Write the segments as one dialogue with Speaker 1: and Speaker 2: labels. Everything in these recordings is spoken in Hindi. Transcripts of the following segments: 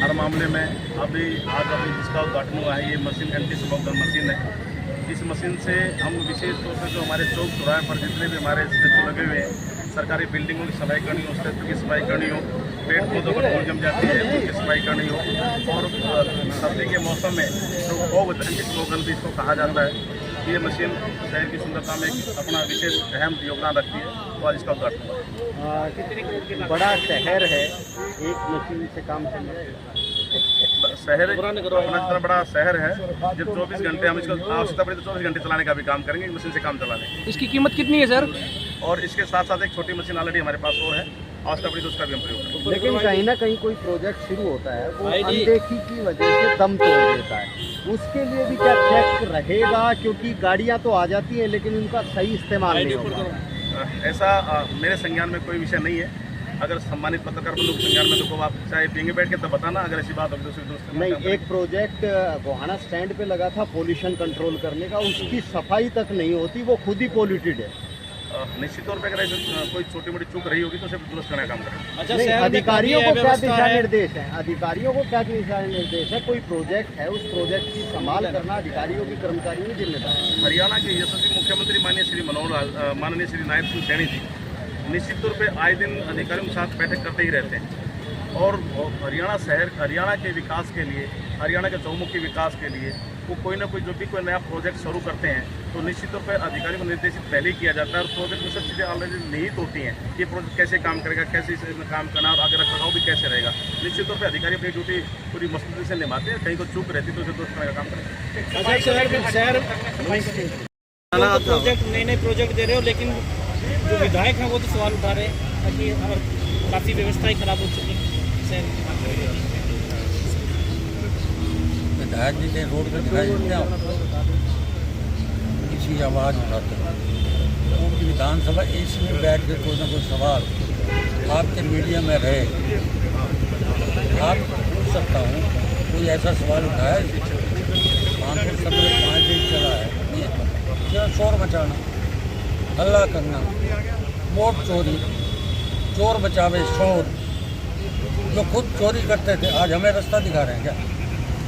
Speaker 1: हर मामले में अभी जिसका उद्घाटन हुआ है, ये machine anti smoke gun machine है। इस मशीन से हम विशेष तौर से जो हमारे चौक चौराहे पर जितने भी हमारे स्टैचू लगे हुए हैं, सरकारी बिल्डिंगों की सफाई करनी हो, स्टैचू की सफाई करनी हो, पेड़ पौधों पर धूल जम जाती है उनकी सफाई करनी हो, और सर्दी के मौसम में जो फॉग एंटी स्मोक गन भी इसको कहा जाता है, ये मशीन शहर की सुंदरता में एक अपना विशेष अहम योगदान रखती है। तो आज इसका उद्घाटन हुआ।
Speaker 2: कितनी बड़ा शहर है, एक मशीन से काम चल जाएगा?
Speaker 1: शहर अपना जितना बड़ा शहर है, जब 24 घंटे हम इसको आवश्यकता पड़ी तो 24 घंटे चलाने का भी काम करेंगे, मशीन से काम चलाने।
Speaker 3: इसकी कीमत कितनी है सर?
Speaker 1: और इसके साथ साथ एक छोटी मशीन ऑलरेडी हमारे पास और है, आवश्यकता पड़ी तो उसका भी हम प्रयोग करेंगे।
Speaker 2: लेकिन कहीं ना कहीं कोई प्रोजेक्ट शुरू होता है वो अनदेखी की वजह से दम तोड़ देता है, उसके लिए भी क्या चेक रहेगा? क्योंकि गाड़ियाँ तो आ जाती हैं लेकिन उनका सही इस्तेमाल नहीं होगा।
Speaker 1: ऐसा मेरे संज्ञान में कोई विषय नहीं है। अगर सम्मानित पत्रकार बंधु संज्ञान में तो आप चाहे पियेंगे बैठ के तब बताना, अगर ऐसी बात होगी तो
Speaker 2: नहीं। एक प्रोजेक्ट गोहाना स्टैंड पे लगा था पोल्यूशन कंट्रोल करने का, उसकी सफाई तक नहीं होती, वो खुद ही पोल्यूटेड है।
Speaker 1: निश्चित तौर पे अगर कोई छोटी मोटी चूक रही होगी तो उसे दुरुस्त करने का काम करें।
Speaker 2: अच्छा, नहीं, अधिकारियों को क्या दिशा निर्देश है? अधिकारियों को क्या दिशा निर्देश है? कोई प्रोजेक्ट है, उस प्रोजेक्ट की संभाल करना अधिकारियों की, कर्मचारियों की जिम्मेदारी है।
Speaker 1: हरियाणा के यशस्वी मुख्यमंत्री माननीय श्री नायब सिंह सैनी जी निश्चित तौर पे आए दिन अधिकारियों के साथ बैठक करते ही रहते हैं, और हरियाणा के विकास के लिए, हरियाणा के चौमुखी विकास के लिए वो कोई ना कोई जो भी कोई नया प्रोजेक्ट शुरू करते हैं तो निश्चित तौर पर अधिकारियों को निर्देशित पहले ही किया जाता है, और प्रोजेक्ट में सब चीज़ें ऑलरेडी निहित होती हैं। ये प्रोजेक्ट कैसे काम करेगा, कैसे इसमें काम करना, और आगे रखरखाव भी कैसे रहेगा। निश्चित तौर पर अधिकारी अपनी ड्यूटी पूरी मजबूती से निभाते हैं, कहीं को चूक रहती तो उसे दुरुस्त करने का काम करेंगे।
Speaker 3: प्रोजेक्ट नए प्रोजेक्ट दे रहे हो, लेकिन जो विधायक हैं वो तो सवाल उठा रहे हैं कि काफ़ी व्यवस्थाएं खराब हो चुकी हैं।
Speaker 4: विधायक जी के रोड पर दिखाई देते हैं, किसी आवाज़ उठाते हैं, उनकी विधानसभा एसी में बैठ के कोई ना कोई सवाल आपके मीडिया में रहे, आप पूछ सकता हूँ कोई ऐसा सवाल उठाया 5 दिन चला है, ये शोर मचाना, हल्ला करना, वोट चोरी, चोर बचावे शोर, जो खुद चोरी करते थे आज हमें रास्ता दिखा रहे हैं क्या?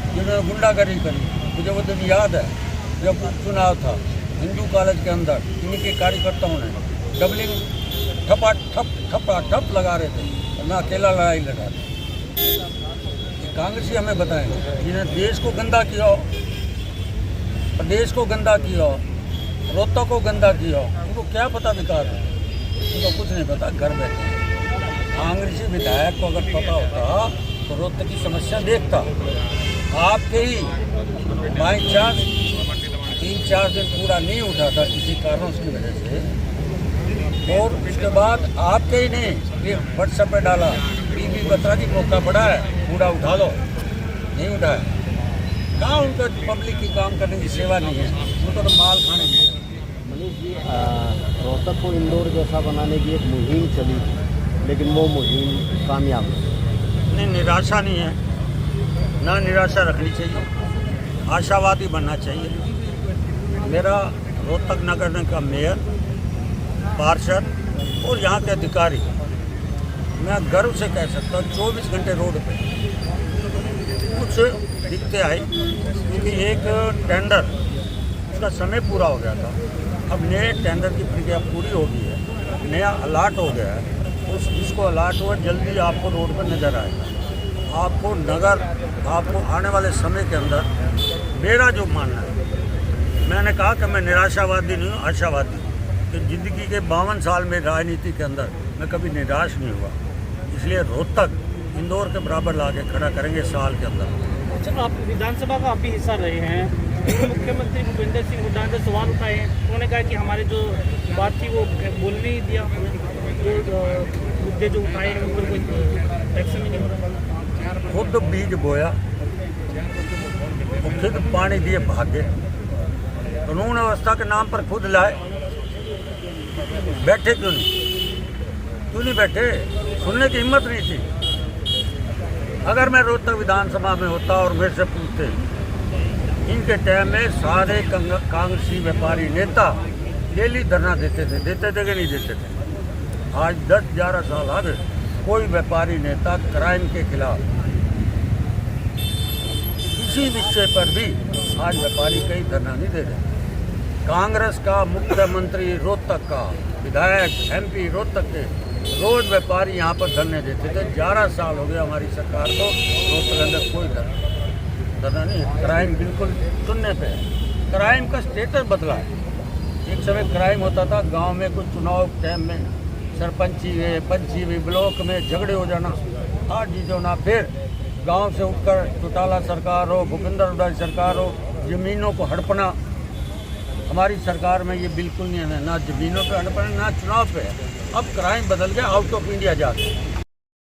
Speaker 4: जिन्होंने गुंडागर्दी करी, मुझे वो दिन याद है जब चुनाव था हिंदू कॉलेज के अंदर, इनके कार्यकर्ताओं ने डबलिंग ठप लगा रहे थे, और मैं अकेला लड़ाई लड़ा था। कांग्रेसी हमें बताएंगे जिन्हें देश को गंदा किया, प्रदेश को गंदा किया, रोहतक को गंदा किया, उनको क्या पता विकास है? उनको कुछ नहीं पता, घर बैठे। कांग्रेसी विधायक को अगर पता होता तो रोहतक की समस्या देखता। आपके ही बाई चांस 3-4 दिन पूरा नहीं उठा था किसी कारणों की वजह से, और उसके बाद आपके ही नहीं, ये व्हाट्सएप पे डाला, बीबी बता दी मौका पड़ा है, पूरा उठा लो, नहीं उठाया। कहाँ उनका पब्लिक की काम करने की सेवा नहीं है, उनको तो माल खाने की।
Speaker 2: मनीष जी, रोहतक को इंदौर जैसा बनाने की एक मुहिम चली थी, लेकिन वो मुहिम कामयाब
Speaker 4: नहीं, निराशा नहीं है, ना निराशा रखनी चाहिए, आशावादी बनना चाहिए। मेरा रोहतक नगर का मेयर, पार्षद और यहाँ के अधिकारी, मैं गर्व से कह सकता हूँ 24 घंटे रोड पे कुछ दिखते आए, क्योंकि एक टेंडर उसका समय पूरा हो गया था, अब नए टेंडर की प्रक्रिया पूरी हो गई है, नया अलाट हो गया है, जिसको अलाट हुआ जल्दी आपको रोड पर नज़र आएगा। आपको नगर, आपको आने वाले समय के अंदर, मेरा जो मानना है, मैंने कहा कि मैं निराशावादी नहीं हूँ, आशावादी, कि ज़िंदगी के 52 साल में राजनीति के अंदर मैं कभी निराश नहीं हुआ, इसलिए रोहतक इंदौर के बराबर ला के खड़ा करेंगे साल के अंदर।
Speaker 3: अच्छा, आप विधानसभा का आप भी हिस्सा रहे हैं, मुख्यमंत्री भूपेंद्र सिंह हुड्डा ने सवाल उठाए हैं, उन्होंने कहा कि हमारे जो बात थी वो बोलने नहीं दिया, जो मुद्दे जो उठाए हैं उन पर कोई एक्शन नहीं हो रहा।
Speaker 4: खुद बीज बोया, खुद पानी दिए भागे, कानून व्यवस्था के नाम पर खुद लाए, बैठे क्यों नहीं बैठे? सुनने की हिम्मत नहीं थी। अगर मैं रोहतक विधानसभा में होता और मेरे से पूछते, इनके टाइम में सारे कांग्रेसी व्यापारी नेता डेली धरना देते थे कि नहीं देते थे? आज 10-11 साल आ गए, कोई व्यापारी नेता क्राइम के खिलाफ उसी विषय पर भी आज व्यापारी कई धरना नहीं दे रहे। कांग्रेस का मुख्यमंत्री रोहतक का विधायक MP रोहतक के रोज व्यापारी यहाँ पर धरने देते थे। 11 साल हो गए हमारी सरकार को, रोहतक अंदर कोई धरना नहीं है। क्राइम बिल्कुल शून्य पे है। क्राइम का स्टेटस बदला है। एक समय क्राइम होता था गांव में कुछ चुनाव टाइम में सरपंची में पंची में ब्लॉक में झगड़े हो जाना, आज जीत होना, फिर गांव से उठकर चौटाला सरकार हो, भूपेंद्र हुड्डा सरकार हो, ज़मीनों को हड़पना। हमारी सरकार में ये बिल्कुल नहीं है, ना ज़मीनों पे हड़पना ना चुनाव पे है। अब क्राइम बदल गया, आउट ऑफ इंडिया जाके